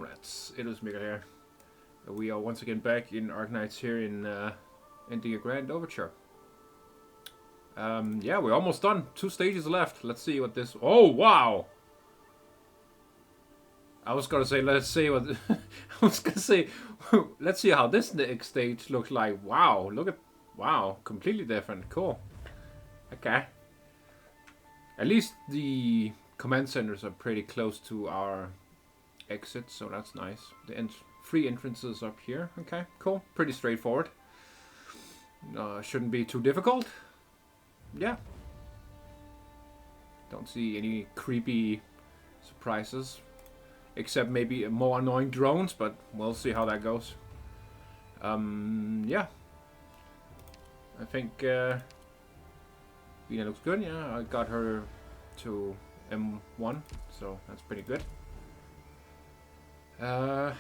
Comrades, it is Mikhail here. We are once again back in Arknights here in the Grand Overture. Yeah, we're almost done. 2 stages left. Let's see what this... Oh, wow! I was gonna say, let's see what... I was gonna say, let's see how this next stage looks like. Wow, look at... Wow, completely different. Cool. Okay. At least the command centers are pretty close to our exit, so that's nice. The free entrances up here. Okay, cool. Pretty straightforward. Shouldn't be too difficult. Yeah. Don't see any creepy surprises. Except maybe more annoying drones, but we'll see how that goes. Yeah. I think Vina looks good. Yeah, I got her to M1, so that's pretty good. Yeah.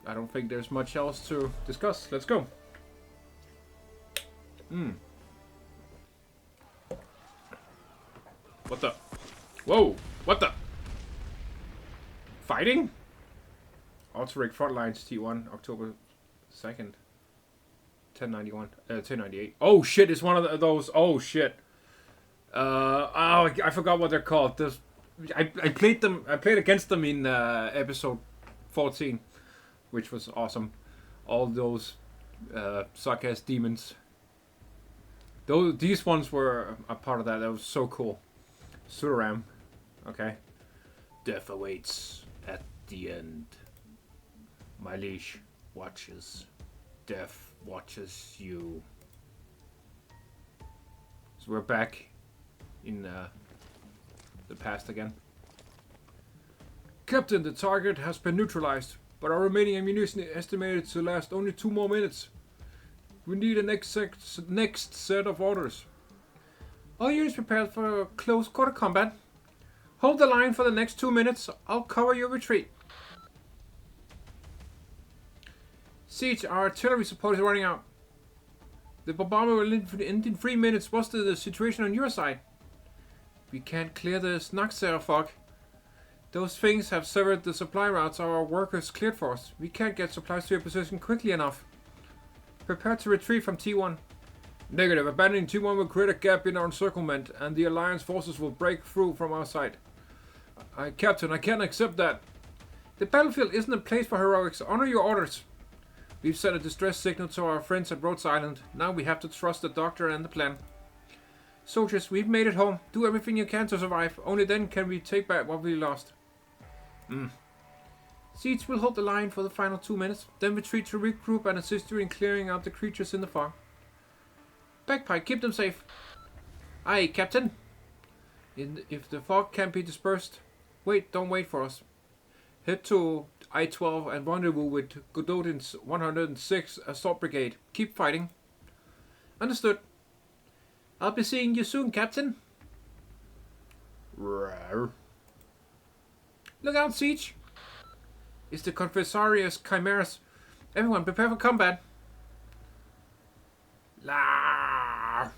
I don't think there's much else to discuss. Let's go. What the? Whoa! What the? Fighting? Outtro Frontlines T1, October 2nd. 1098. Oh shit, it's one of those. Oh shit. Oh, I forgot what they're called. I played them. I played against them in episode 14, which was awesome. All those suck-ass demons. These ones were a part of that. That was so cool. Sudaram. Okay. Death awaits at the end. My leash watches. Death watches you. So we're back in the past again. Captain, the target has been neutralized, but our remaining ammunition is estimated to last only 2 more minutes. We need a next set of orders. All units prepared for close quarter combat. Hold the line for the next 2 minutes. I'll cover your retreat. Siege, our artillery support is running out. The bombardment will end in 3 minutes. What's the situation on your side? We can't clear the Snaxer fog. Those things have severed the supply routes our workers cleared for us. We can't get supplies to your position quickly enough. Prepare to retreat from T1. Negative. Abandoning T1 will create a gap in our encirclement, and the Alliance forces will break through from our side. Captain, I can't accept that. The battlefield isn't a place for heroics. Honor your orders. We've sent a distress signal to our friends at Rhodes Island. Now we have to trust the doctor and the plan. Soldiers, we've made it home. Do everything you can to survive. Only then can we take back what we lost. Siege will hold the line for the final 2 minutes, then retreat to regroup and assist you in clearing out the creatures in the fog. Bagpipe, keep them safe. Aye, Captain. If the fog can't be dispersed, don't wait for us. Head to I-12 and rendezvous with Gododin's 106 Assault Brigade. Keep fighting. Understood. I'll be seeing you soon, Captain. Rawr. Look out, Siege. It's the Confessarius Chimeras. Everyone, prepare for combat. I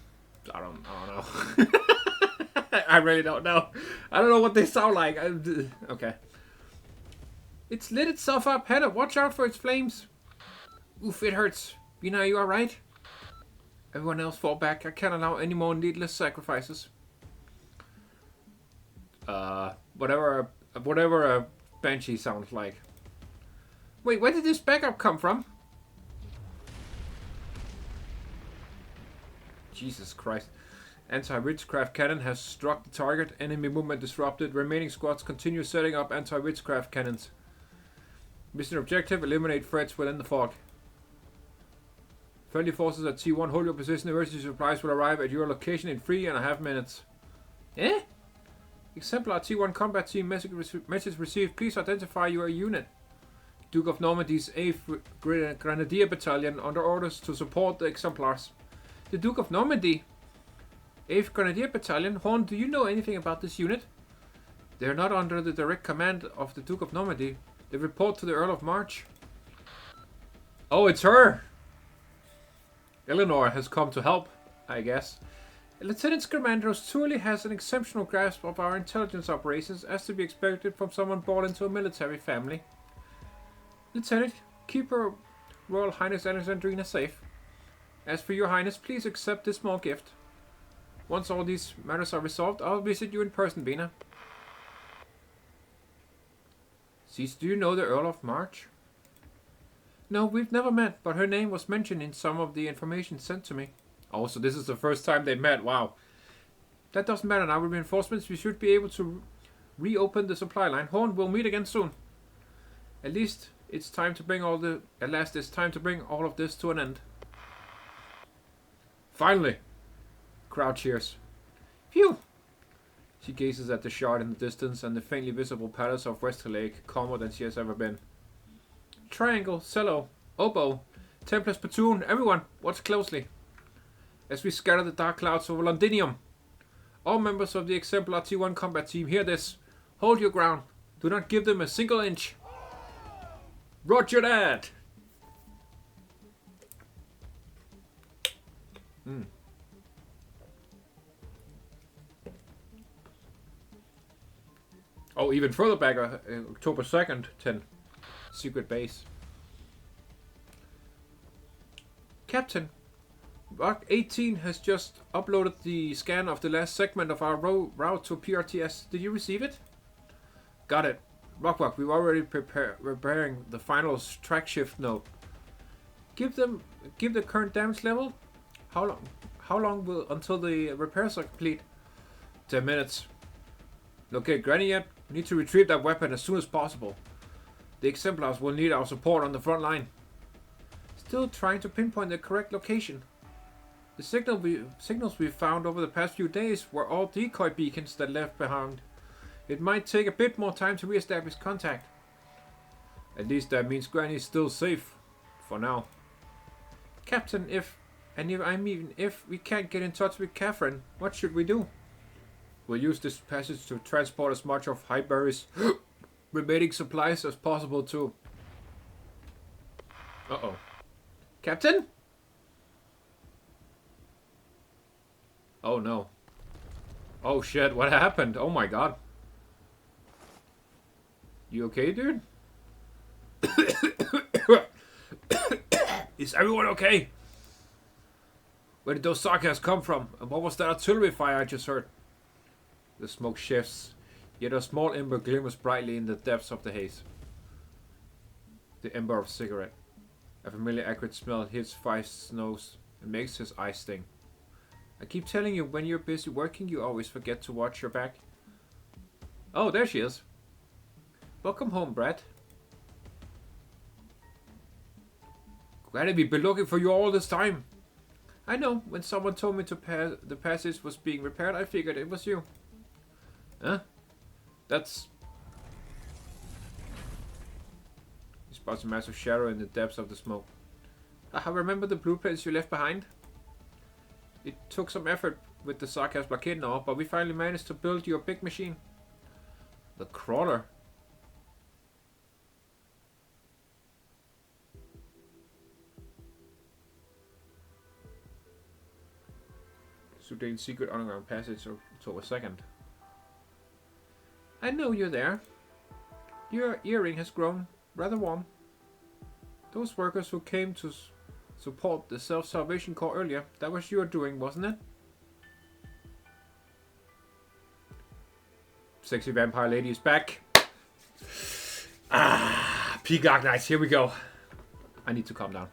don't know. I really don't know. I don't know what they sound like. Okay. It's lit itself up. Head up. Watch out for its flames. Oof, it hurts. Vina, are you alright? Everyone else fall back. I can't allow any more needless sacrifices. Whatever a banshee sounds like. Wait, where did this backup come from? Jesus Christ. Anti-witchcraft cannon has struck the target. Enemy movement disrupted. Remaining squads continue setting up anti-witchcraft cannons. Mission objective, eliminate threats within the fog. Friendly forces at T1, hold your position. Emergency supplies will arrive at your location in 3.5 minutes. Eh? Exemplar T1 combat team message received. Please identify your unit. Duke of Normandy's 8th Grenadier Battalion under orders to support the exemplars. The Duke of Normandy? 8th Grenadier Battalion? Horn, do you know anything about this unit? They are not under the direct command of the Duke of Normandy. They report to the Earl of March. Oh, it's her! Eleanor has come to help, I guess. Lieutenant Scamander truly has an exceptional grasp of our intelligence operations, as to be expected from someone born into a military family. Lieutenant, keep Her Royal Highness Alexandrina safe. As for your Highness, please accept this small gift. Once all these matters are resolved, I'll visit you in person, Bina. Cease, do you know the Earl of March? No, we've never met, but her name was mentioned in some of the information sent to me. Oh, so this is the first time they met, wow. That doesn't matter now. With reinforcements, we should be able to reopen the supply line. Horn, we'll meet again soon. At last, it's time to bring all of this to an end. Finally! Crowd cheers. Phew! She gazes at the shard in the distance and the faintly visible palace of Westerlake, calmer than she has ever been. Triangle, cello, oboe, Templar platoon, everyone, watch closely. As we scatter the dark clouds over Londinium. All members of the Exemplar T1 combat team, hear this. Hold your ground. Do not give them a single inch. Roger that! Oh, even further back, October 2nd, 10. Secret base. Captain, Rock 18 has just uploaded the scan of the last segment of our route to PRTS. Did you receive it? Got it. Rock, we've already preparing the final track shift node. Give the current damage level. How long will until the repairs are complete? 10 minutes. Locate Granny yet? We need to retrieve that weapon as soon as possible. The Exemplars will need our support on the front line. Still trying to pinpoint the correct location. The signals we found over the past few days were all decoy beacons that left behind. It might take a bit more time to re-establish contact. At least that means Granny is still safe. For now. Captain, if we can't get in touch with Catherine, what should we do? We'll use this passage to transport as much of Highbury's remaining supplies as possible too. Uh-oh. Captain? Oh no. Oh shit, what happened? Oh my god. You okay, dude? Is everyone okay? Where did those sarcasms come from? And what was that artillery fire I just heard? The smoke shifts, yet a small ember glimmers brightly in the depths of the haze. The ember of a cigarette. A familiar acrid smell hits Feist's nose and makes his eyes sting. I keep telling you, when you're busy working, you always forget to watch your back. Oh, there she is. Welcome home, Brad. Glad we've been looking for you all this time. I know, when someone told me the passage was being repaired, I figured it was you. Huh? That's... He spots a massive shadow in the depths of the smoke. I remember the blueprints you left behind? It took some effort with the sarcasm blockade and all, but we finally managed to build you a big machine. The crawler. Sudane's secret underground passage October 2nd. I know you're there. Your earring has grown rather warm. Those workers who came to support the Self-Salvation Corps earlier, that was your doing, wasn't it? Sexy vampire lady is back. Peak Arknights, here we go. I need to calm down.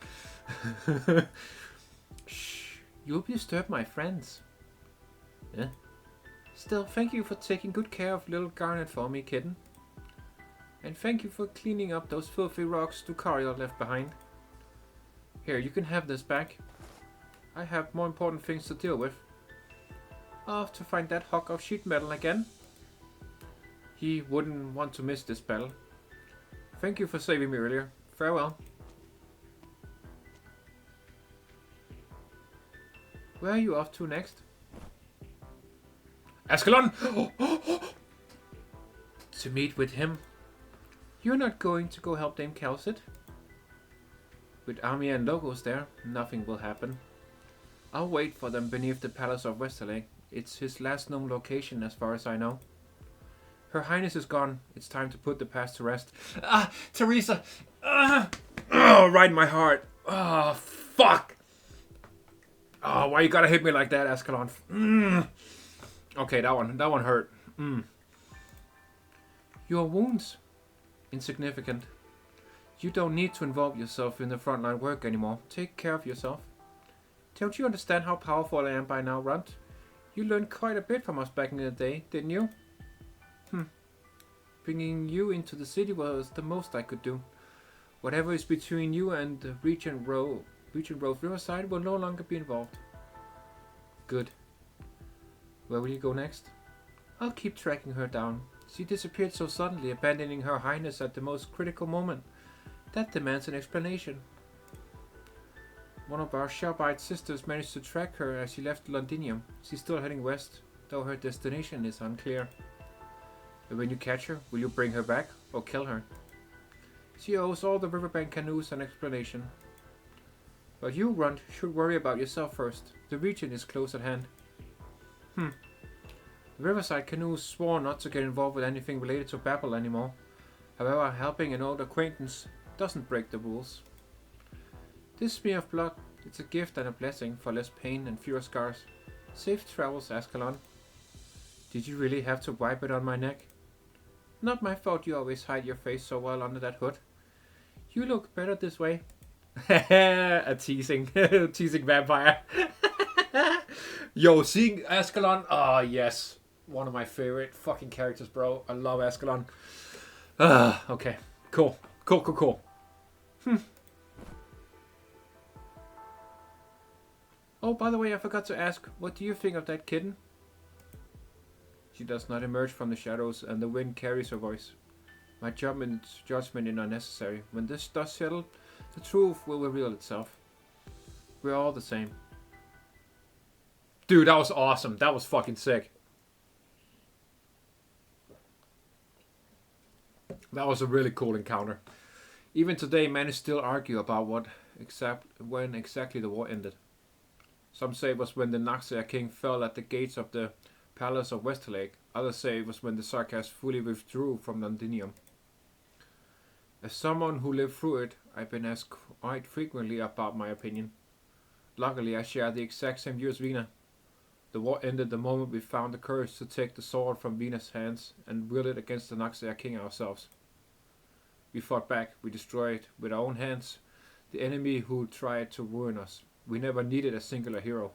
Shh, you'll disturb my friends. Yeah. Still, thank you for taking good care of little Garnet for me, kitten. And thank you for cleaning up those filthy rocks Ducario left behind. Here, you can have this back. I have more important things to deal with. Off to find that hog of sheet metal again. He wouldn't want to miss this battle. Thank you for saving me earlier. Farewell. Where are you off to next? Ascalon! To meet with him. You're not going to go help Dame Calcit? With Army and Logos there, nothing will happen. I'll wait for them beneath the palace of Westerlake. It's his last known location as far as I know. Her Highness is gone. It's time to put the past to rest. Ah, Teresa! Ah! Oh, right in my heart. Oh, fuck! Oh, why you gotta hit me like that, Ascalon? Okay, that one hurt. Your wounds? Insignificant. You don't need to involve yourself in the frontline work anymore. Take care of yourself. Don't you understand how powerful I am by now, Runt? You learned quite a bit from us back in the day, didn't you? Bringing you into the city was the most I could do. Whatever is between you and the Regent Road Riverside will no longer be involved. Good. Where will you go next? I'll keep tracking her down. She disappeared so suddenly, abandoning Her Highness at the most critical moment. That demands an explanation. One of our Shelbyte sisters managed to track her as she left Londinium. She's still heading west, though her destination is unclear. But when you catch her, will you bring her back or kill her? She owes all the riverbank canoes an explanation. But you, Runt, should worry about yourself first. The region is close at hand. The Riverside canoes swore not to get involved with anything related to Babel anymore. However, helping an old acquaintance doesn't break the rules. This smear of blood, it's a gift and a blessing for less pain and fewer scars. Safe travels, Ascalon. Did you really have to wipe it on my neck? Not my fault you always hide your face so well under that hood. You look better this way. A teasing vampire. Yo, seeing Ascalon, oh yes. One of my favorite fucking characters, bro. I love Ascalon. Okay. Cool. Oh, by the way, I forgot to ask, what do you think of that kitten? She does not emerge from the shadows, and the wind carries her voice. My judgment is unnecessary. When this dust settles, the truth will reveal itself. We're all the same. Dude, that was awesome. That was fucking sick. That was a really cool encounter. Even today, many still argue about when exactly the war ended. Some say it was when the Naxia king fell at the gates of the palace of Westerlake. Others say it was when the Sarkas fully withdrew from Londinium. As someone who lived through it, I've been asked quite frequently about my opinion. Luckily, I share the exact same view as Vina. The war ended the moment we found the courage to take the sword from Vina's hands and wield it against the Naxia king ourselves. We fought back. We destroyed with our own hands the enemy who tried to ruin us. We never needed a singular hero.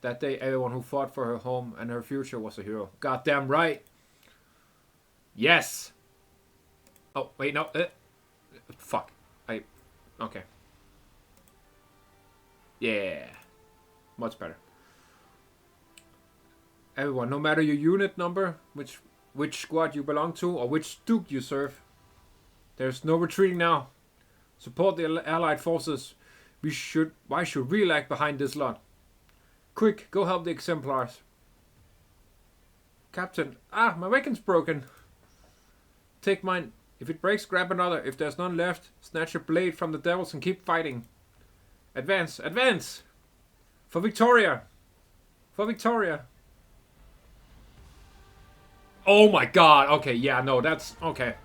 That day, everyone who fought for her home and her future was a hero. Goddamn right! Yes! Oh, wait, no. Fuck. Okay. Yeah. Much better. Everyone, no matter your unit number, which squad you belong to, or which duke you serve, there's no retreating now. Support the allied forces. Why should we lag behind this lot? Quick, go help the exemplars. Captain, my weapon's broken. Take mine. If it breaks, grab another. If there's none left, snatch a blade from the devils and keep fighting. Advance, advance! For Victoria! For Victoria! Oh my god, okay, yeah, no, that's, okay.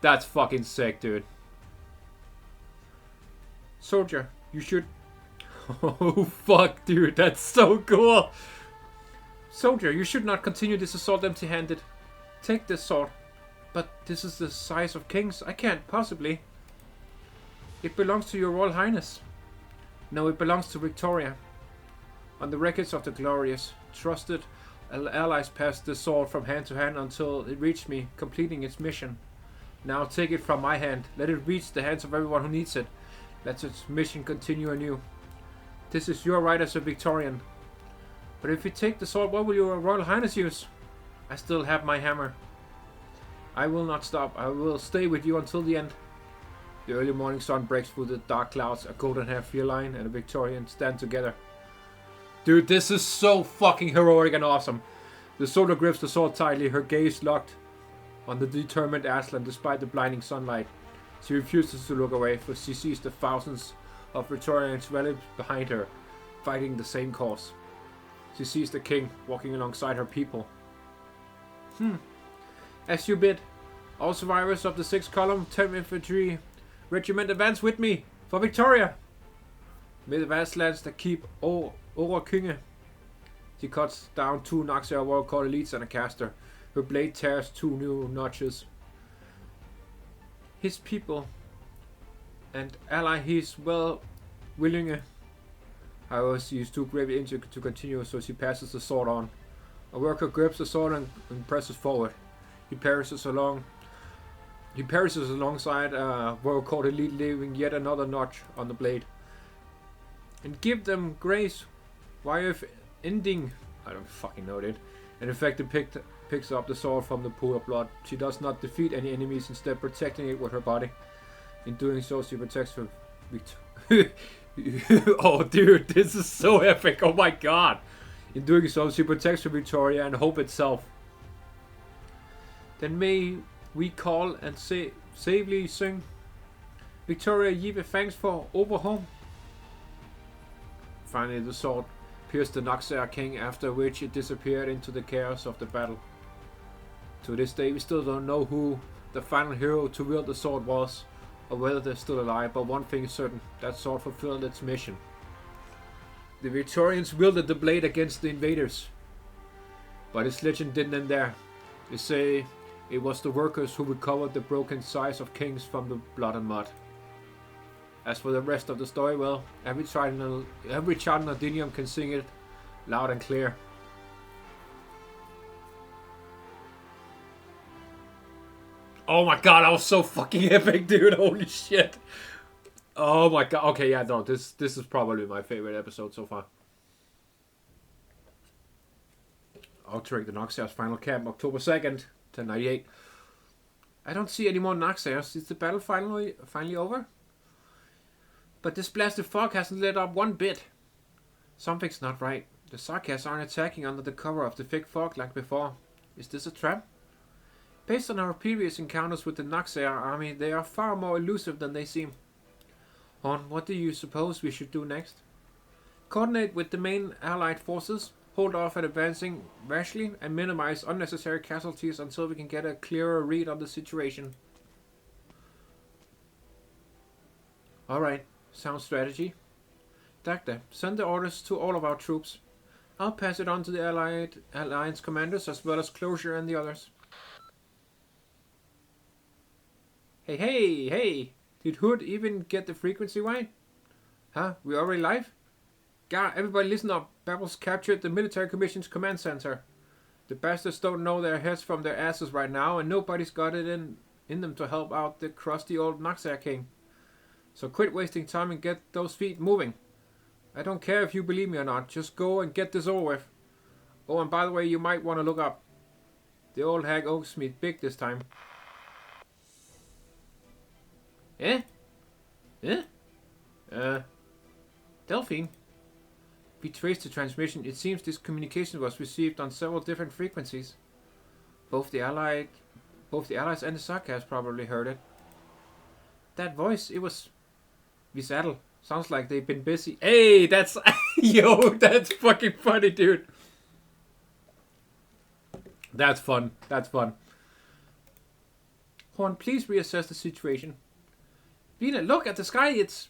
That's fucking sick, dude. Soldier, you should... Oh, fuck, dude, that's so cool. Soldier, you should not continue this assault empty-handed. Take this sword. But this is the size of kings. I can't possibly. It belongs to your Royal Highness. No, it belongs to Victoria. On the records of the glorious, trusted allies passed the sword from hand to hand until it reached me, completing its mission. Now take it from my hand. Let it reach the hands of everyone who needs it. Let its mission continue anew. This is your right as a Victorian. But if you take the sword, what will your Royal Highness use? I still have my hammer. I will not stop. I will stay with you until the end. The early morning sun breaks through the dark clouds. A golden-haired feline and a Victorian stand together. Dude, this is so fucking heroic and awesome. The soldier grips the sword tightly, her gaze locked on the determined Aslan despite the blinding sunlight. She refuses to look away, for she sees the thousands of Victorians rallied behind her, fighting the same cause. She sees the king walking alongside her people. As you bid, all survivors of the 6th column 10th Infantry Regiment advance with me for Victoria! May the vast lands that keep Overture. She cuts down 2 Noxia World CoD elites and a caster. Her blade tears 2 new notches. His people and ally he's willing. However, she is too grave injured to continue, so she passes the sword on. A worker grips the sword and presses forward. He perishes alongside a World CoD elite, leaving yet another notch on the blade. And give them grace. Why if ending? I don't fucking know it. And in fact, picks up the sword from the pool of blood. She does not defeat any enemies, instead protecting it with her body. In doing so, she protects her. Oh, dude, this is so epic! Oh my god! In doing so, she protects her Victoria and hope itself. Then may we call and savely sing, Victoria, ye be thanks for overhome. Finally, the sword pierced the Noxia king, after which it disappeared into the chaos of the battle. To this day, we still don't know who the final hero to wield the sword was, or whether they're still alive, but one thing is certain, that sword fulfilled its mission. The Victorians wielded the blade against the invaders. But its legend didn't end there. They say it was the workers who recovered the broken sides of kings from the blood and mud. As for the rest of the story, well, every child in Ardinium can sing it loud and clear. Oh my god, that was so fucking epic, dude. Holy shit. Oh my god. Okay, yeah, no, this is probably my favorite episode so far. Outtering the Noxia's final camp, October 2nd, 1098. I don't see any more Noxias. Is the battle finally over? But this blasted fog hasn't lit up one bit. Something's not right. The Sarkas aren't attacking under the cover of the thick fog like before. Is this a trap? Based on our previous encounters with the Noxia army, they are far more elusive than they seem. Horn, what do you suppose we should do next? Coordinate with the main allied forces, hold off at advancing rashly, and minimize unnecessary casualties until we can get a clearer read on the situation. Alright, sound strategy. Dagda, send the orders to all of our troops. I'll pass it on to the Alliance commanders as well as Closure and the others. Hey! Did Hood even get the frequency right? Huh? We already live? God, everybody listen up. Babel's captured the military commission's command center. The bastards don't know their heads from their asses right now, and nobody's got it in them to help out the crusty old Noxia king. So quit wasting time and get those feet moving. I don't care if you believe me or not, just go and get this over with. Oh, and by the way, you might want to look up. The old hag owes me big this time. Eh? Delphine? We traced the transmission. It seems this communication was received on several different frequencies. Both the Allies and the Sarkas probably heard it. That voice, it was Visaddle. Sounds like they've been busy. Hey, that's yo, that's fucking funny, dude. That's fun. Horn, please reassess the situation. Vina, look at the sky. It's...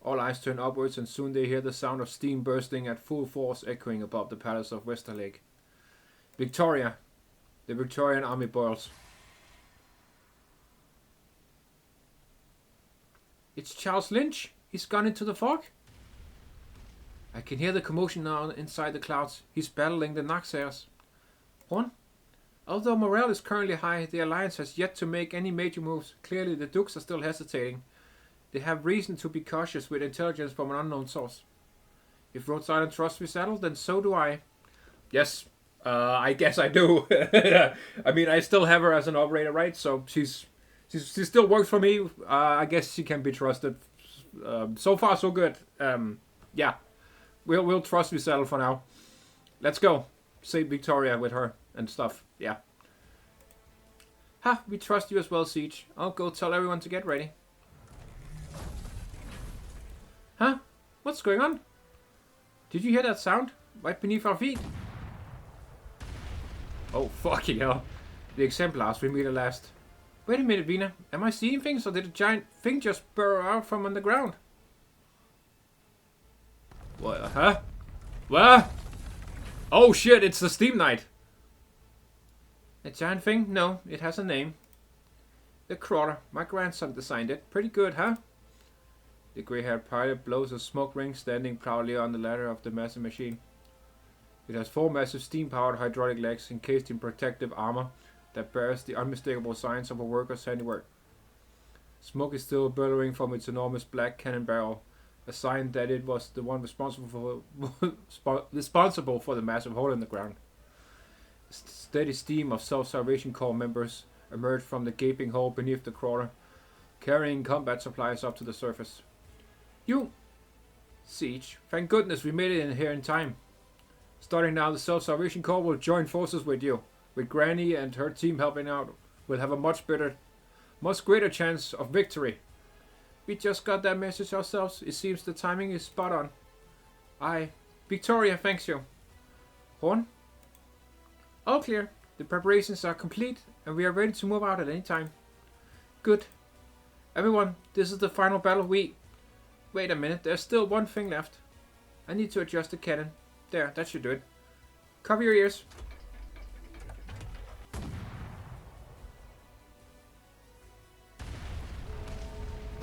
All eyes turn upwards, and soon they hear the sound of steam bursting at full force echoing above the palace of Westerlake. Victoria. The Victorian army boils. It's Charles Lynch. He's gone into the fog. I can hear the commotion now inside the clouds. He's battling the Noxias. Horn? Although morale is currently high, the Alliance has yet to make any major moves. Clearly, the Dukes are still hesitating. They have reason to be cautious with intelligence from an unknown source. If Rhode Island trusts Visaddle, then so do I. Yes, I guess I do. I mean, I still have her as an operator, right? So she still works for me. I guess she can be trusted. So far, so good. Yeah, we'll trust Visaddle for now. Let's go. Save Victoria with her and stuff. Yeah. Ha, we trust you as well, Siege. I'll go tell everyone to get ready. Huh? What's going on? Did you hear that sound? Right beneath our feet? Oh, fucking hell. The exemplars we meet at last. Wait a minute, Vina. Am I seeing things, or did a giant thing just burrow out from underground? What? Huh? What? Oh shit, it's the Steam Knight. A giant thing? No, it has a name. The Crawler. My grandson designed it. Pretty good, huh? The grey-haired pilot blows a smoke ring, standing proudly on the ladder of the massive machine. It has 4 massive steam-powered hydraulic legs encased in protective armor that bears the unmistakable signs of a worker's handiwork. Smoke is still billowing from its enormous black cannon barrel, a sign that it was the one responsible for the massive hole in the ground. A steady stream of Self-Salvation Corps members emerged from the gaping hole beneath the crawler, carrying combat supplies up to the surface. You, Siege, thank goodness we made it in here in time. Starting now, the Self-Salvation Corps will join forces with you. With Granny and her team helping out, we'll have a much greater chance of victory. We just got that message ourselves. It seems the timing is spot on. Victoria thanks you. Horn? All clear. The preparations are complete, and we are ready to move out at any time. Good. Everyone, this is the final battle. Wait a minute, there's still one thing left. I need to adjust the cannon. There, that should do it. Cover your ears.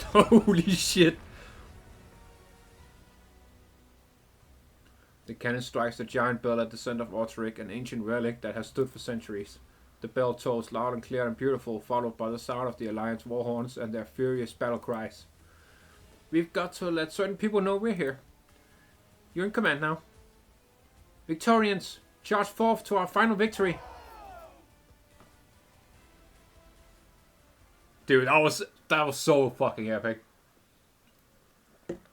Holy shit. The cannon strikes the giant bell at the center of Outtro, an ancient relic that has stood for centuries. The bell tolls loud and clear and beautiful, followed by the sound of the Alliance war horns and their furious battle cries. We've got to let certain people know we're here. You're in command now. Victorians, charge forth to our final victory. Dude, that was so fucking epic.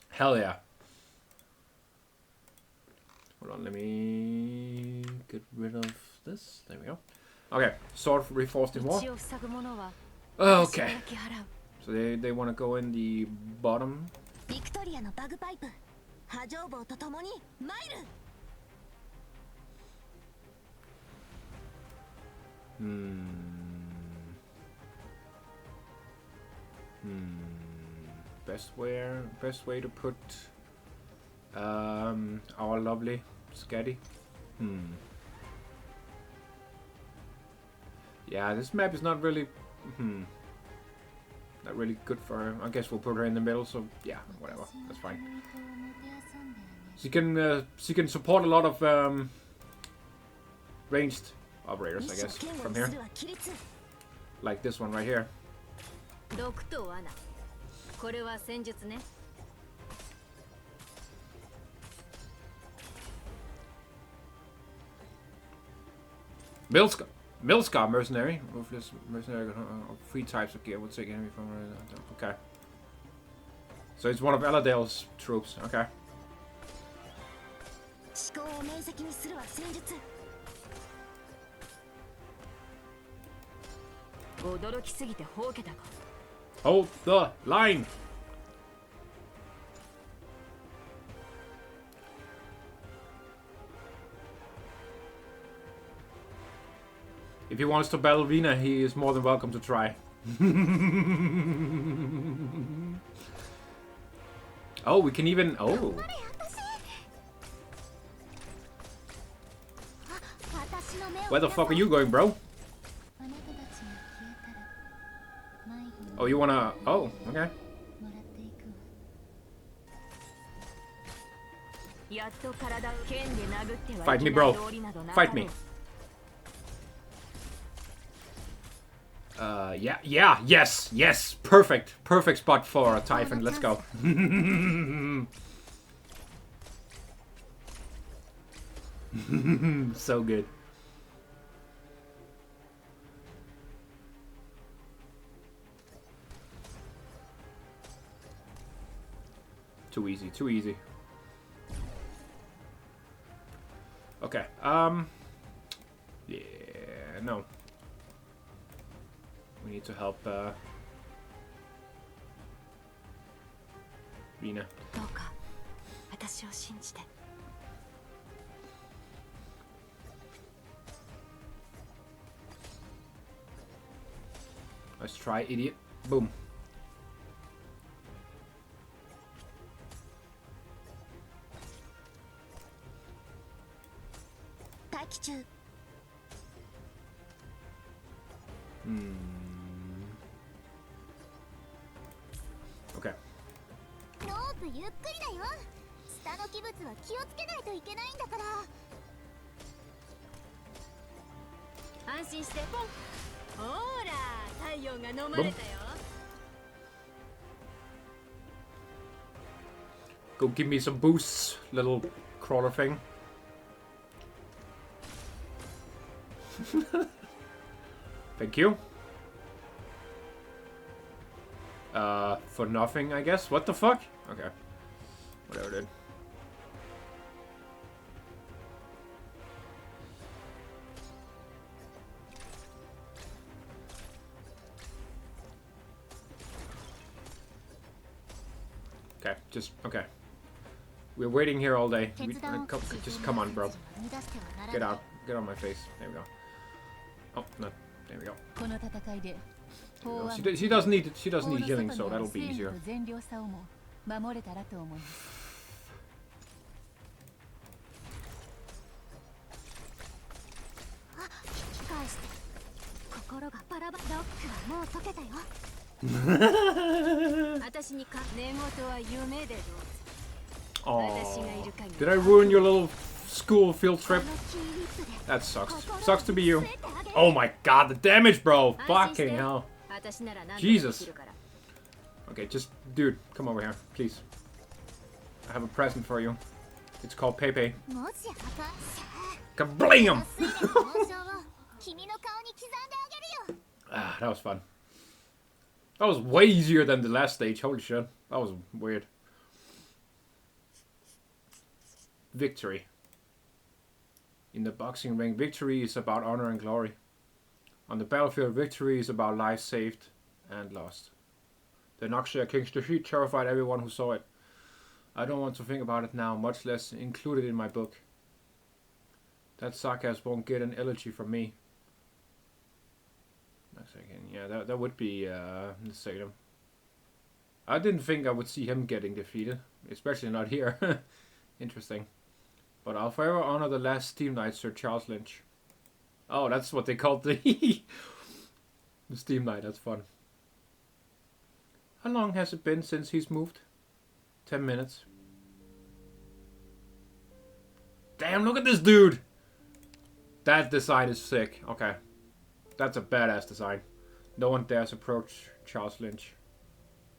Hell yeah. Hold on, let me get rid of this. There we go. Okay, sword reinforced in war. Okay. So they want to go in the bottom. Best way to put our lovely Scatty. Yeah, this map is not really not really good for her. I guess we'll put her in the middle, so yeah, whatever. That's fine. She can support a lot of ranged operators, I guess, from here. Like this one right here. Milscar mercenary. Ruthless mercenary. 3 types of gear will take enemy from. Okay. So it's one of Eladale's troops. Okay. Hold the line. If he wants to battle Vina, he is more than welcome to try. Oh, we can even... Oh. Where the fuck are you going, bro? Oh, you wanna... Oh, okay. Fight me, bro. Fight me. Yes. Perfect spot for a Typhon. Let's go. So good. Too easy. Okay, yeah, no. We need to help, Vina. Let's try, idiot. Boom. Okay. Boom. Go give me some boosts, little crawler thing. Thank you. For nothing, I guess. What the fuck? Okay. Whatever, dude. Okay, okay. We're waiting here all day. Just come on, bro. Get out. Get on my face. There we go. Oh, no. There we go. No, she doesn't need healing, so that'll be easier. Oh, did I ruin your little school field trip? That sucks. Sucks to be you. Oh my god, the damage, bro! Fucking hell. Jesus. Okay, just, dude, come over here, please. I have a present for you. It's called Pepe. Kablam! Ah, that was fun. That was way easier than the last stage. Holy shit. That was weird. Victory. In the boxing ring, victory is about honor and glory. On the battlefield, victory is about lives saved and lost. The Noxia King's defeat terrified everyone who saw it. I don't want to think about it now, much less include it in my book. That sarcasm won't get an elegy from me. Yeah, that would be Salem. I didn't think I would see him getting defeated, especially not here. Interesting. But I'll forever honor the last Steam Knight, Sir Charles Lynch. Oh, that's what they called the the Steam Knight. That's fun. How long has it been since he's moved? 10 minutes. Damn, look at this dude! That design is sick. Okay. That's a badass design. No one dares approach Charles Lynch.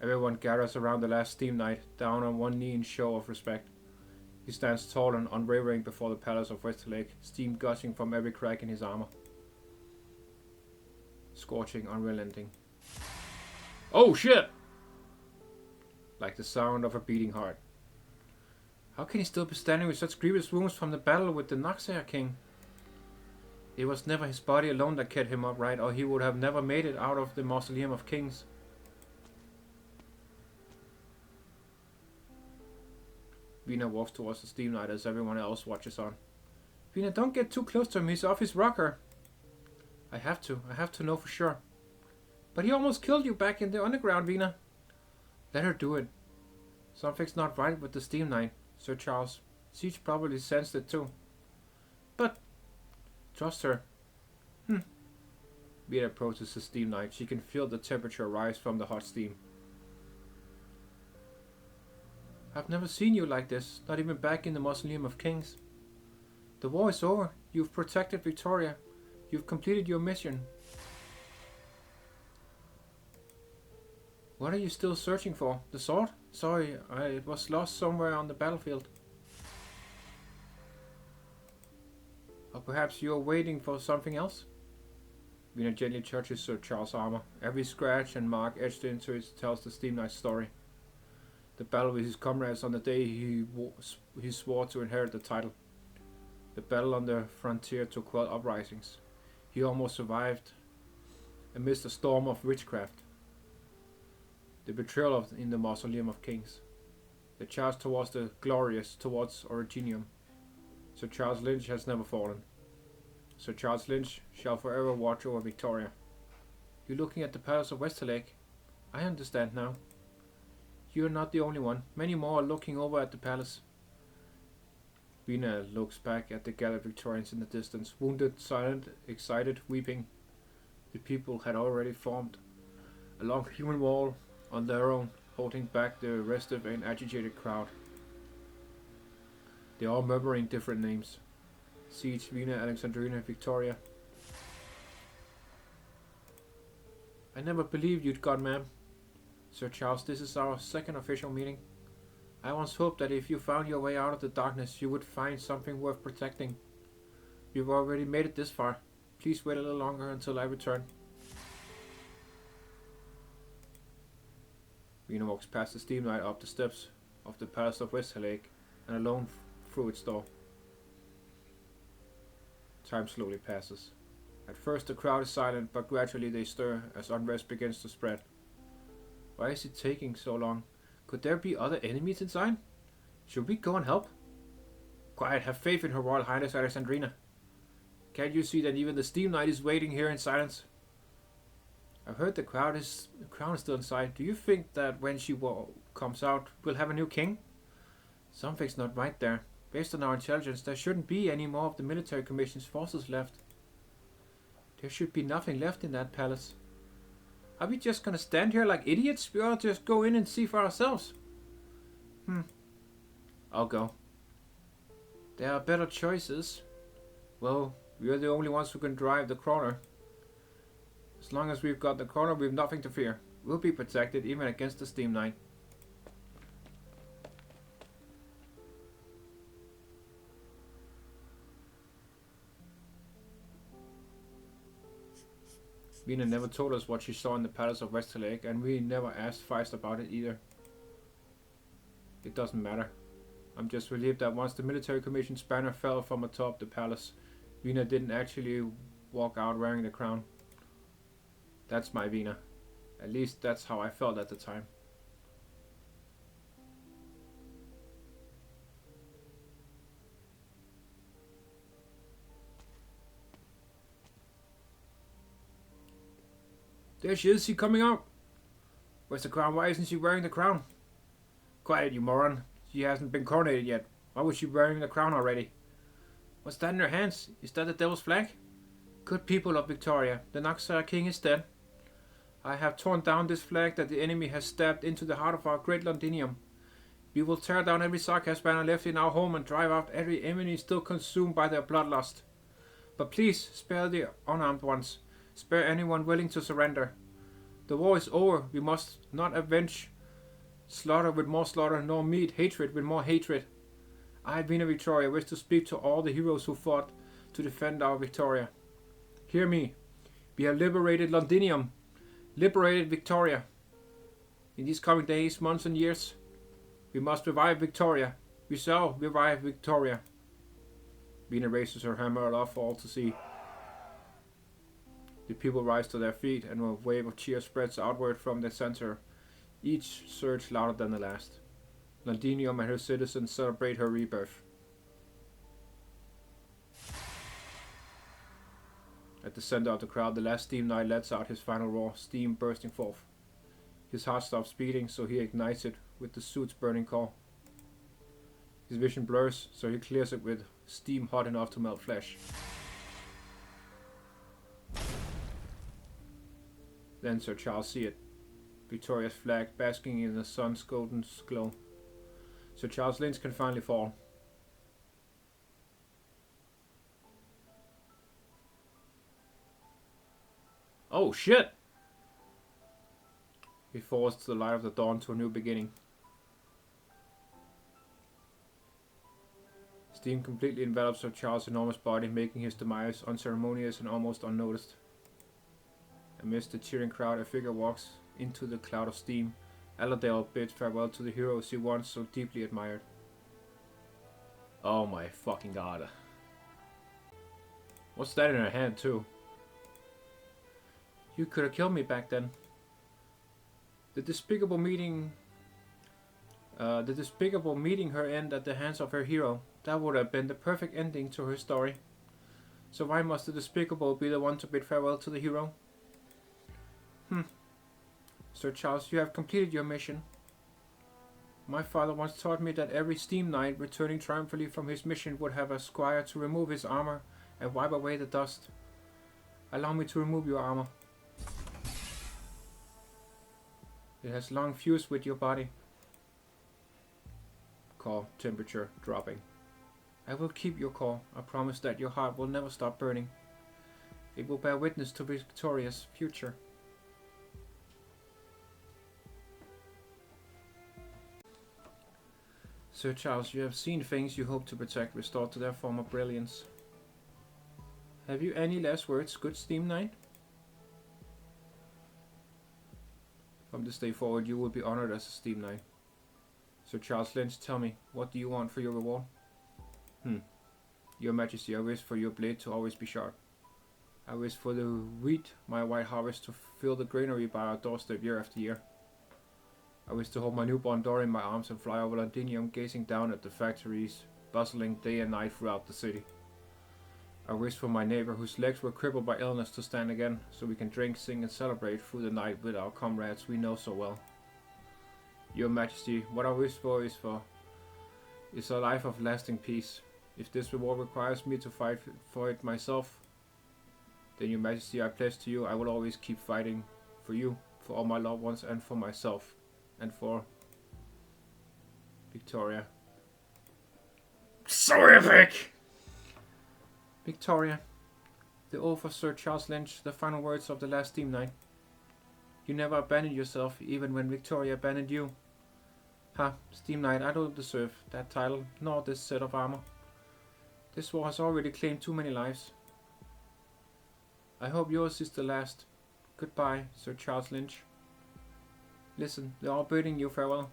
Everyone gathers around the last Steam Knight, down on one knee in show of respect. He stands tall and unwavering before the palace of Westerlake, steam gushing from every crack in his armor. Scorching, unrelenting. Oh shit! Like the sound of a beating heart. How can he still be standing with such grievous wounds from the battle with the Noxia King? It was never his body alone that kept him upright, or he would have never made it out of the Mausoleum of Kings. Vina walks towards the Steam Knight as everyone else watches on. Vina, don't get too close to him, he's off his rocker. I have to know for sure. But he almost killed you back in the underground, Vina. Let her do it. Something's not right with the Steam Knight, Sir Charles. Siege probably sensed it too. But trust her. Vina approaches the Steam Knight. She can feel the temperature rise from the hot steam. I've never seen you like this, not even back in the Mausoleum of Kings. The war is over. You've protected Victoria. You've completed your mission. What are you still searching for? The sword? Sorry, it was lost somewhere on the battlefield. Or perhaps you're waiting for something else? Vina gently touches Sir Charles' armor. Every scratch and mark etched into it tells the Steam Knight's story. The battle with his comrades on the day he swore to inherit the title. The battle on the frontier to quell uprisings. He almost survived amidst a storm of witchcraft. The betrayal in the Mausoleum of Kings. The charge towards the glorious, towards Originium. Sir Charles Lynch has never fallen. Sir Charles Lynch shall forever watch over Victoria. You're looking at the Palace of Westerlake. I understand now. You're not the only one. Many more are looking over at the palace. Vina looks back at the gathered Victorians in the distance, wounded, silent, excited, weeping. The people had already formed a long human wall on their own, holding back the restive and agitated crowd. They are all murmuring different names. Siege, Vina, Alexandrina, Victoria. I never believed you'd gone, ma'am. Sir Charles, this is our second official meeting. I once hoped that if you found your way out of the darkness, you would find something worth protecting. You've already made it this far. Please wait a little longer until I return. Vina walks past the steam knight up the steps of the Palace of Westerlake and alone through its door. Time slowly passes. At first the crowd is silent, but gradually they stir as unrest begins to spread. Why is it taking so long? Could there be other enemies inside? Should we go and help? Quiet, have faith in Her Royal Highness Alexandrina. Can't you see that even the steam knight is waiting here in silence? I've heard the crown is still inside. Do you think that when she comes out, we'll have a new king? Something's not right there. Based on our intelligence, there shouldn't be any more of the military commission's forces left. There should be nothing left in that palace. Are we just gonna stand here like idiots? We ought to just go in and see for ourselves. I'll go. There are better choices. Well, we are the only ones who can drive the crawler. As long as we've got the crawler, we've nothing to fear. We'll be protected even against the steam knight. Vina never told us what she saw in the Palace of Westerlake, and we never asked Feist about it either. It doesn't matter. I'm just relieved that once the military commission's banner fell from atop the palace, Vina didn't actually walk out wearing the crown. That's my Vina. At least that's how I felt at the time. There she is, coming out. Where's the crown? Why isn't she wearing the crown? Quiet, you moron. She hasn't been coronated yet. Why was she wearing the crown already? What's that in her hands? Is that the devil's flag? Good people of Victoria, the Naxar king is dead. I have torn down this flag that the enemy has stabbed into the heart of our great Londinium. We will tear down every Sarkaz banner left in our home and drive out every enemy still consumed by their bloodlust. But please, spare the unarmed ones. Spare anyone willing to surrender. The war is over. We must not avenge slaughter with more slaughter, nor meet hatred with more hatred. I, Vina Victoria, wish to speak to all the heroes who fought to defend our Victoria. Hear me. We have liberated Londinium. Liberated Victoria. In these coming days, months and years, we must revive Victoria. We shall revive Victoria. Vina raises her hammer aloft for all to see. The people rise to their feet and a wave of cheer spreads outward from the center, each surge louder than the last. Londinium and her citizens celebrate her rebirth. At the center of the crowd, the last steam knight lets out his final roar, steam bursting forth. His heart stops beating, so he ignites it with the suit's burning core. His vision blurs, so he clears it with steam hot enough to melt flesh. Then Sir Charles sees it. Victoria's flag basking in the sun's golden glow. Sir Charles Lynch can finally fall. Oh shit! He falls to the light of the dawn to a new beginning. Steam completely envelops Sir Charles' enormous body, making his demise unceremonious and almost unnoticed. Amidst the cheering crowd, a figure walks into the cloud of steam. Aladale bids farewell to the heroes he once so deeply admired. Oh my fucking god. What's that in her hand too? You could have killed me back then. The despicable meeting The despicable meeting her end at the hands of her hero. That would have been the perfect ending to her story. So why must the despicable be the one to bid farewell to the hero? Sir Charles, you have completed your mission. My father once taught me that every steam knight returning triumphantly from his mission would have a squire to remove his armor and wipe away the dust. Allow me to remove your armor. It has long fused with your body. Core temperature dropping. I will keep your core. I promise that your heart will never stop burning. It will bear witness to Victoria's future. Sir Charles, you have seen things you hope to protect restored to their former brilliance. Have you any last words, good Steam Knight? From this day forward, you will be honored as a Steam Knight. Sir Charles Lynch, tell me, what do you want for your reward? Your Majesty, I wish for your blade to always be sharp. I wish for the wheat, my white harvest, to fill the granary by our doorstep year after year. I wish to hold my newborn daughter in my arms and fly over Londinium, gazing down at the factories, bustling day and night throughout the city. I wish for my neighbor, whose legs were crippled by illness, to stand again, so we can drink, sing and celebrate through the night with our comrades we know so well. Your Majesty, what I wish for is a life of lasting peace. If this reward requires me to fight for it myself, then Your Majesty, I pledge to you I will always keep fighting for you, for all my loved ones, and for myself, and for Victoria. So epic! Victoria, the oath of Sir Charles Lynch, the final words of the last Steam Knight. You never abandoned yourself, even when Victoria abandoned you. Steam Knight, I don't deserve that title, nor this set of armor. This war has already claimed too many lives. I hope yours is the last. Goodbye, Sir Charles Lynch. Listen, they're all bidding you farewell.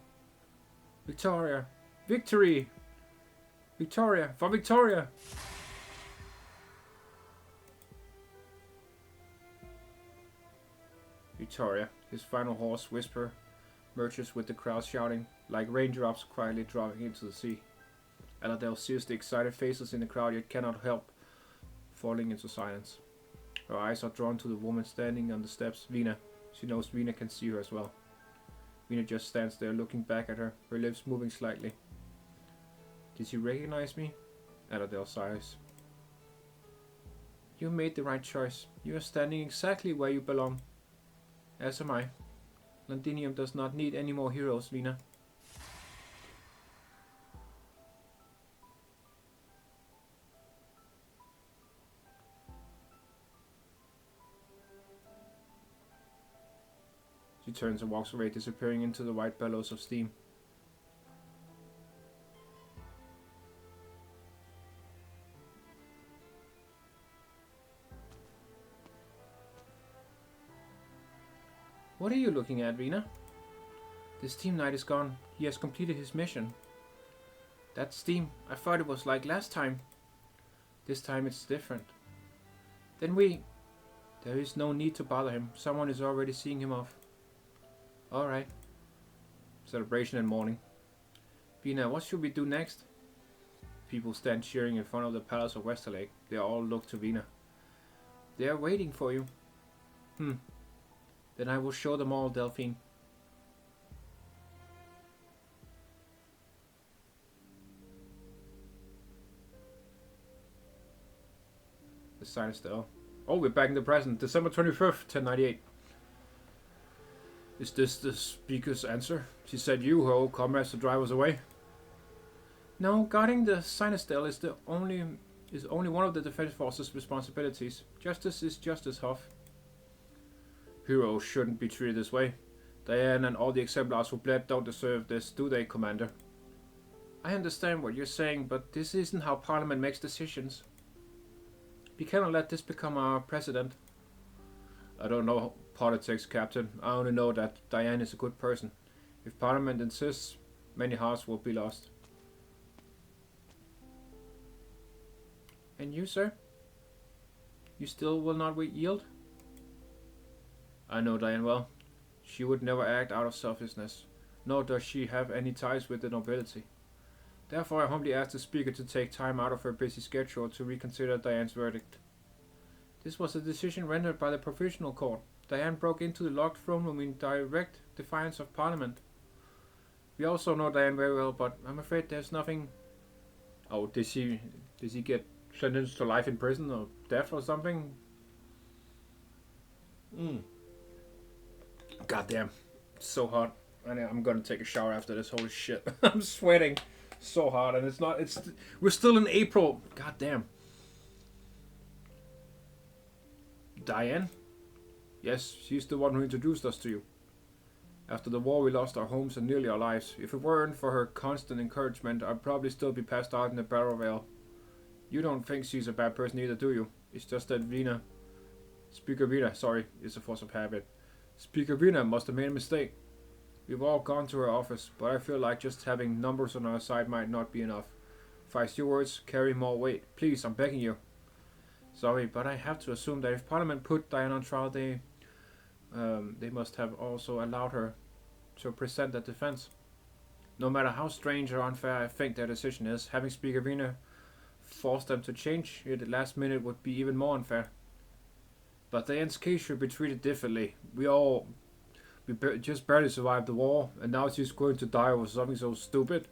Victoria! Victory! Victoria! For Victoria! Victoria, his final hoarse whisper, merges with the crowd shouting, like raindrops quietly dropping into the sea. Aladel sees the excited faces in the crowd, yet cannot help falling into silence. Her eyes are drawn to the woman standing on the steps, Vina. She knows Vina can see her as well. Vina just stands there looking back at her, her lips moving slightly. Did you recognize me? Aladel sighs. You made the right choice. You are standing exactly where you belong. As am I. Londinium does not need any more heroes, Vina. She turns and walks away, disappearing into the white bellows of steam. What are you looking at, Vina? The Steam Knight is gone. He has completed his mission. That steam, I thought it was like last time. This time it's different. Then there is no need to bother him. Someone is already seeing him off. Alright. Celebration and mourning. Vina, what should we do next? People stand cheering in front of the palace of Westerlake. They all look to Vina. They are waiting for you. Then I will show them all, Delphine. The sign is still. Oh, we're back in the present. December 25th, 1098. Is this the speaker's answer? She said you, her old comrades, to drive us away? No, guarding the Sinistell is only one of the defense force's responsibilities. Justice is justice, Hoff. Heroes shouldn't be treated this way. Diane and all the exemplars who bled don't deserve this, do they, Commander? I understand what you're saying, but this isn't how Parliament makes decisions. We cannot let this become our precedent. I don't know politics, Captain. I only know that Diane is a good person. If Parliament insists, many hearts will be lost. And you, sir? You still will not yield? I know Diane well. She would never act out of selfishness. nor does she have any ties with the nobility. Therefore, I humbly ask the speaker to take time out of her busy schedule to reconsider Diane's verdict. This was a decision rendered by the Provisional Court. Diane broke into the locked throne room in direct defiance of Parliament. We also know Diane very well, but I'm afraid there's nothing... Oh, did he get sentenced to life in prison or death or something? Goddamn. So hot. I'm gonna take a shower after this. Holy shit. I'm sweating so hard, and we're still in April. Goddamn. Diane? Yes, she's the one who introduced us to you. After the war, we lost our homes and nearly our lives. If it weren't for her constant encouragement, I'd probably still be passed out in a barrel rail. You don't think she's a bad person either, do you? It's just that Speaker Vina, sorry, it's a force of habit. Speaker Vina must have made a mistake. We've all gone to her office, but I feel like just having numbers on our side might not be enough. 5 stewards carry more weight. Please, I'm begging you. Sorry, but I have to assume that if Parliament put Diane on trial, they must have also allowed her to present a defense. No matter how strange or unfair I think their decision is, having Speaker Vina force them to change it at the last minute would be even more unfair. But Diane's case should be treated differently. We just barely survived the war, and now she's going to die over something so stupid.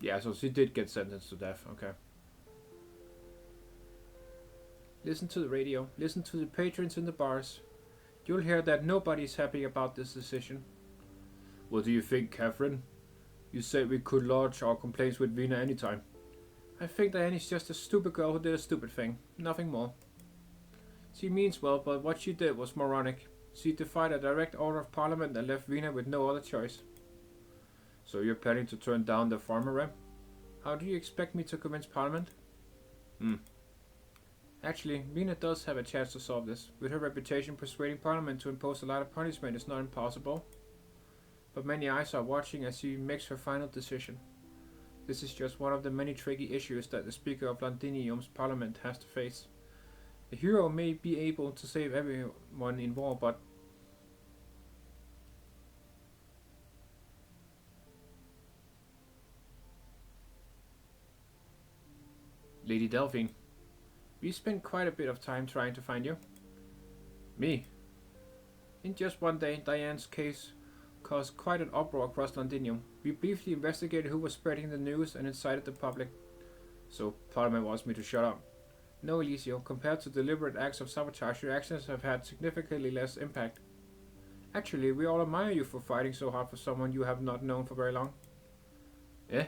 Yeah, so she did get sentenced to death, okay. Listen to the radio, listen to the patrons in the bars. You'll hear that nobody's happy about this decision. What do you think, Catherine? You said we could lodge our complaints with Vina anytime. I think Diane is just a stupid girl who did a stupid thing, nothing more. She means well, but what she did was moronic. She defied a direct order of Parliament and left Vina with no other choice. So you're planning to turn down the farmer rep? How do you expect me to convince Parliament? Actually, Vina does have a chance to solve this. With her reputation, persuading Parliament to impose a lot of punishment is not impossible. But many eyes are watching as she makes her final decision. This is just one of the many tricky issues that the Speaker of Londinium's Parliament has to face. A hero may be able to save everyone in war, but... Lady Delphine, we spent quite a bit of time trying to find you. Me? In just one day, Diane's case caused quite an uproar across Londinium. We briefly investigated who was spreading the news and incited the public. So Parliament wants me to shut up. No, Elisio, compared to deliberate acts of sabotage, your actions have had significantly less impact. Actually, we all admire you for fighting so hard for someone you have not known for very long. Eh?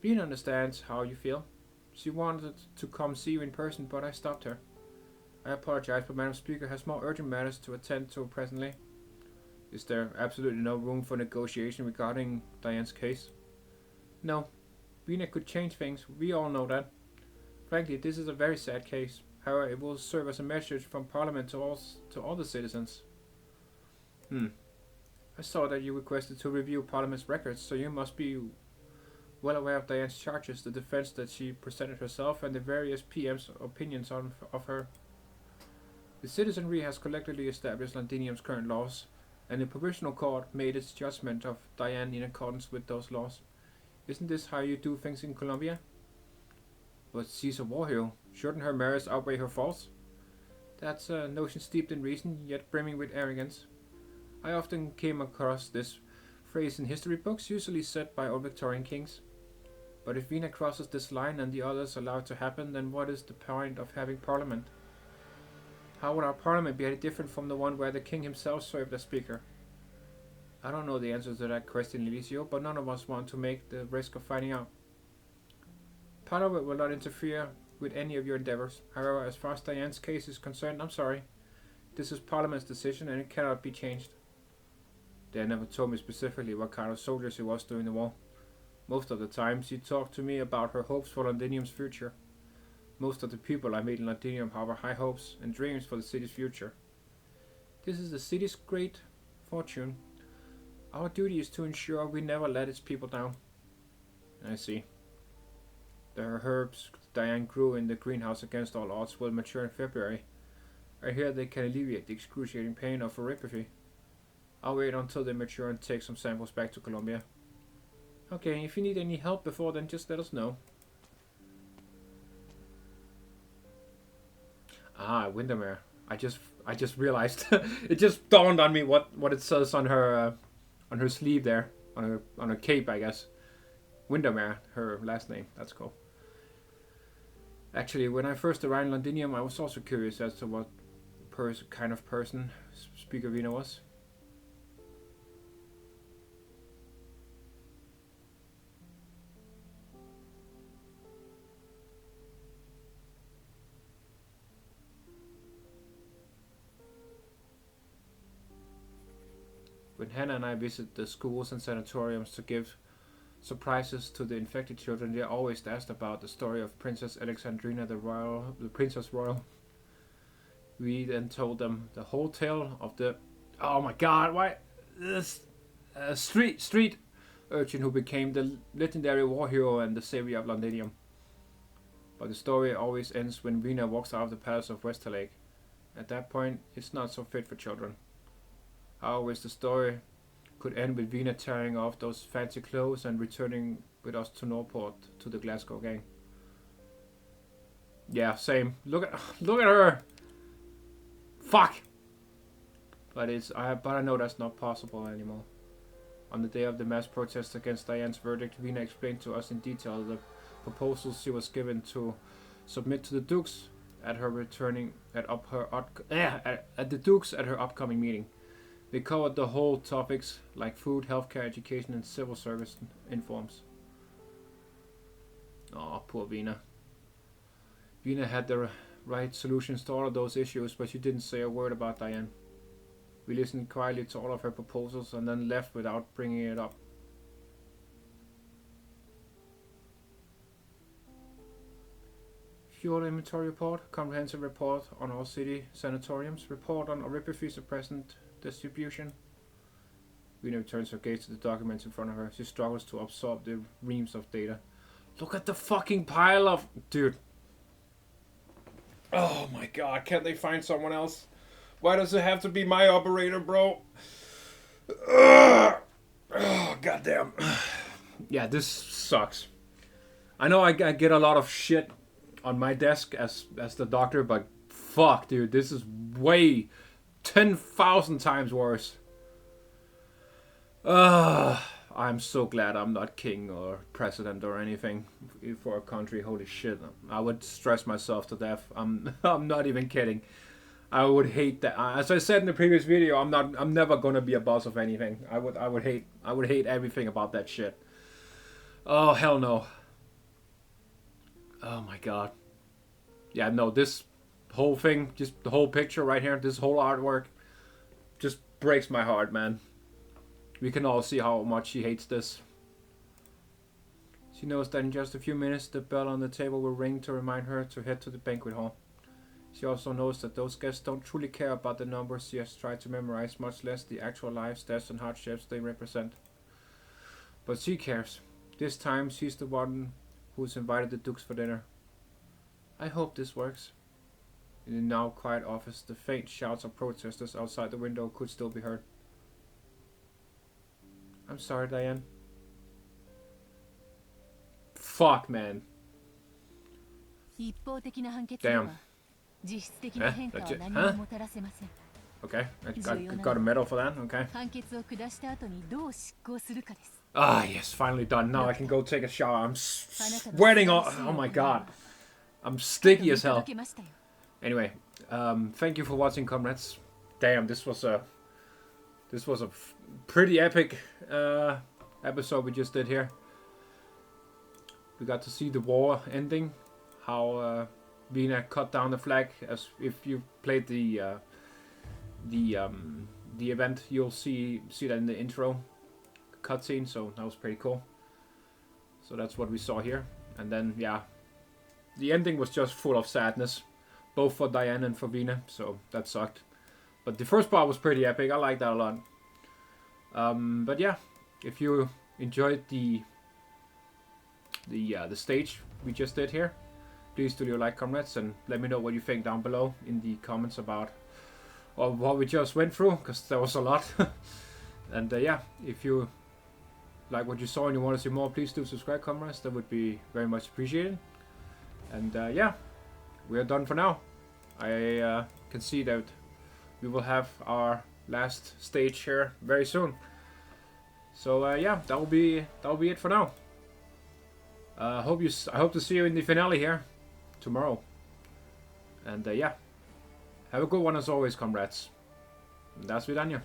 Bean understands how you feel. She wanted to come see you in person, but I stopped her. I apologize, but Madam Speaker has more urgent matters to attend to presently. Is there absolutely no room for negotiation regarding Diane's case? No. Vina could change things, we all know that. Frankly, this is a very sad case. However, it will serve as a message from Parliament to all the citizens. I saw that you requested to review Parliament's records, so you must be well aware of Diane's charges, the defense that she presented herself, and the various PM's opinions of her. The citizenry has collectively established Londinium's current laws, and the Provisional Court made its judgment of Diane in accordance with those laws. Isn't this how you do things in Colombia? But she's a war hero. Shouldn't her merits outweigh her faults? That's a notion steeped in reason, yet brimming with arrogance. I often came across this phrase in history books, usually said by old Victorian kings. But if Vina crosses this line and the others allow it to happen, then what is the point of having Parliament? How would our Parliament be any different from the one where the king himself served as speaker? I don't know the answer to that question, Elisio, but none of us want to make the risk of finding out. Parliament will not interfere with any of your endeavors. However, as far as Diane's case is concerned, I'm sorry. This is Parliament's decision and it cannot be changed. They never told me specifically what kind of soldier she was during the war. Most of the time, she talked to me about her hopes for Londinium's future. Most of the people I meet in Londinium harbor high hopes and dreams for the city's future. This is the city's great fortune. Our duty is to ensure we never let its people down. I see. The herbs Diane grew in the greenhouse against all odds will mature in February. I hear they can alleviate the excruciating pain of Hypergryph. I'll wait until they mature and take some samples back to Colombia. Okay, if you need any help before then, just let us know. Ah, Windermere. I just realized. It just dawned on me what it says on her sleeve there, on her cape, I guess. Windermere, her last name. That's cool. Actually, when I first arrived in Londinium, I was also curious as to what kind of person Speaker Vina was. When Hannah and I visit the schools and sanatoriums to give surprises to the infected children, they always asked about the story of Princess Alexandrina the Princess Royal. We then told them the whole tale of the... Oh my god, why? This street urchin who became the legendary war hero and the savior of Londinium. But the story always ends when Vina walks out of the palace of Westerlake. At that point, it's not so fit for children. I always the story could end with Vina tearing off those fancy clothes and returning with us to Norport to the Glasgow gang. Yeah, same. Look at her. Fuck. But I know that's not possible anymore. On the day of the mass protest against Diane's verdict, Vina explained to us in detail the proposals she was given to submit to the Dukes at the Dukes at her upcoming meeting. They covered the whole topics like food, healthcare, education, and civil service informs. Oh, poor Vina. Vina had the right solutions to all of those issues, but she didn't say a word about Diane. We listened quietly to all of her proposals and then left without bringing it up. Fuel inventory report, comprehensive report on all city sanatoriums, report on Hypergryph's present distribution. Vina returns her gaze to the documents in front of her. She struggles to absorb the reams of data. Look at the fucking pile of... Dude. Oh my god, can't they find someone else? Why does it have to be my operator, bro? Oh, goddamn. Yeah, this sucks. I know I get a lot of shit on my desk as the doctor, but fuck, dude, this is way 10,000 times worse. I'm so glad I'm not king or president or anything for a country. Holy shit, I would stress myself to death. I'm not even kidding. I would hate that. As I said in the previous video, I'm never gonna be a boss of anything. I would hate everything about that shit. Oh hell no. Oh my god. Yeah, no, this whole thing, just the whole picture right here, this whole artwork, just breaks my heart, man. We can all see how much she hates this. She knows that in just a few minutes the bell on the table will ring to remind her to head to the banquet hall. She also knows that those guests don't truly care about the numbers she has tried to memorize, much less the actual lives, deaths and hardships they represent. But she cares. This time she's the one who's invited the Dukes for dinner. I hope this works. In the now quiet office, the faint shouts of protesters outside the window could still be heard. I'm sorry, Diane. Fuck, man. Damn. That's it. Huh? Okay, I got a medal for that, okay. Ah, yes, finally done. Now I can go take a shower. I'm sweating. Oh my god. I'm sticky as hell. Anyway, thank you for watching, comrades. Damn, this was a pretty epic episode we just did here. We got to see the war ending, how Vina cut down the flag. As if you played the event, you'll see that in the intro cutscene. So that was pretty cool. So that's what we saw here, and then yeah, the ending was just full of sadness, both for Diane and for Vina. So that sucked. But the first part was pretty epic. I like that a lot. But yeah, if you enjoyed the stage we just did here, please do leave a like, comrades, and let me know what you think down below in the comments about what we just went through, because there was a lot. And yeah, if you like what you saw and you want to see more, please do subscribe, comrades. That would be very much appreciated. And yeah, we are done for now. I can see that we will have our last stage here very soon. So yeah, that will be it for now. I hope to see you in the finale here tomorrow. And yeah, have a good one as always, comrades. До свидания.